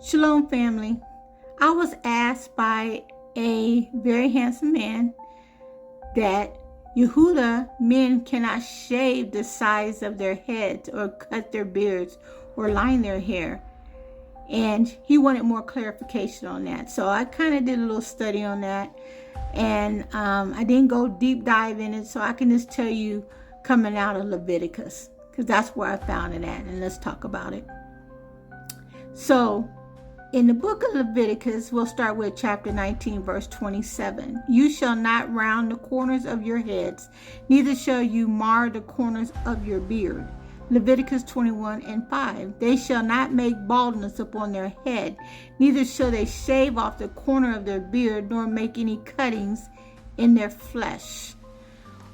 Shalom, family. I was asked by a very handsome man that Yehuda men cannot shave the sides of their heads or cut their beards or line their hair. And he wanted more clarification on that. So I kind of did a little study on that. And I didn't go deep dive in it. So I can just tell you coming out of Leviticus, because that's where I found it at. And let's talk about it. So in the book of Leviticus, we'll start with chapter 19, verse 27. You shall not round the corners of your heads, neither shall you mar the corners of your beard. Leviticus 21 and 5. They shall not make baldness upon their head, neither shall they shave off the corner of their beard, nor make any cuttings in their flesh.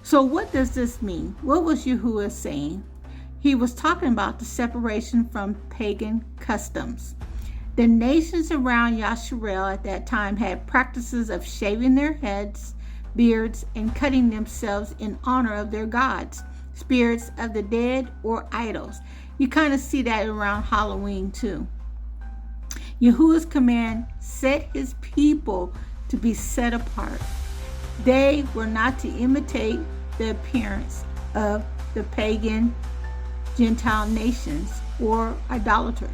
So what does this mean? What was Yahuwah saying? He was talking about the separation from pagan customs. The nations around Yashar'el at that time had practices of shaving their heads, beards, and cutting themselves in honor of their gods, spirits of the dead, or idols. You kind of see that around Halloween too. Yahuwah's command set his people to be set apart. They were not to imitate the appearance of the pagan Gentile nations or idolaters.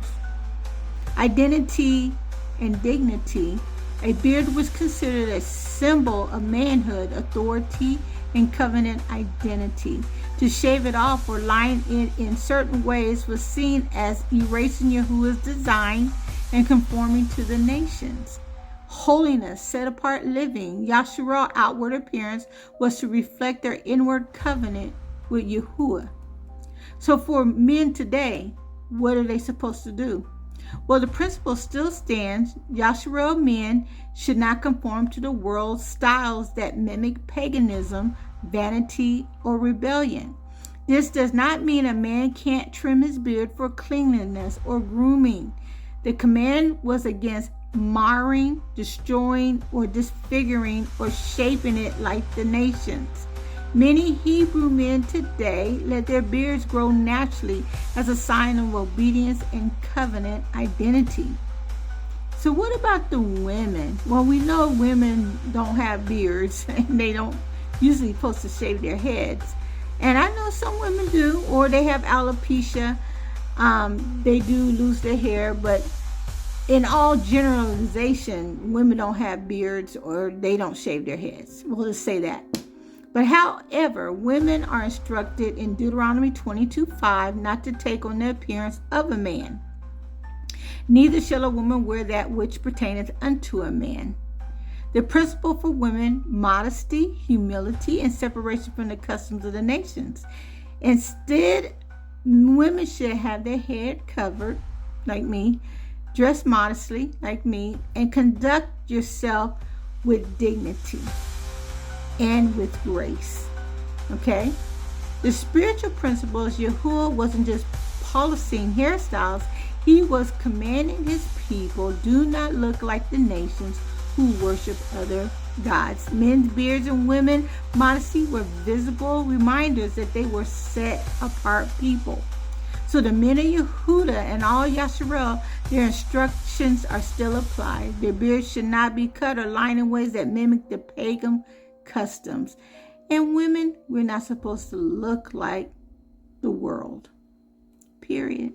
Identity and dignity. A beard was considered a symbol of manhood, authority, and covenant identity. To shave it off or line it in certain ways was seen as erasing Yahuwah's design and conforming to the nations. Holiness, set apart living. Yashar'el outward appearance was to reflect their inward covenant with Yahuwah. So for men today, what are they supposed to do? Well, the principle still stands. Yashar'el men should not conform to the world's styles that mimic paganism, vanity, or rebellion. This does not mean a man can't trim his beard for cleanliness or grooming. The command was against marring, destroying, or disfiguring or shaping it like the nations. Many Hebrew men today let their beards grow naturally as a sign of obedience and covenant identity. So what about the women? Well, we know women don't have beards and they don't usually supposed to shave their heads. And I know some women do, or they have alopecia. They do lose their hair, but in all generalization, women don't have beards or they don't shave their heads. We'll just say that. But however, women are instructed in Deuteronomy 22:5 not to take on the appearance of a man. Neither shall a woman wear that which pertaineth unto a man. The principle for women, modesty, humility, and separation from the customs of the nations. Instead, women should have their head covered, like me, dress modestly, like me, and conduct yourself with dignity and with grace. Okay? The spiritual principle is Yahuwah wasn't just policing hairstyles. He was commanding his people, do not look like the nations who worship other gods. Men's beards and women modesty were visible reminders that they were set apart people. So the men of Yehuda and all Yashar'el, their instructions are still applied. Their beards should not be cut or lined in ways that mimic the pagan customs. And women, we're not supposed to look like the world. Period.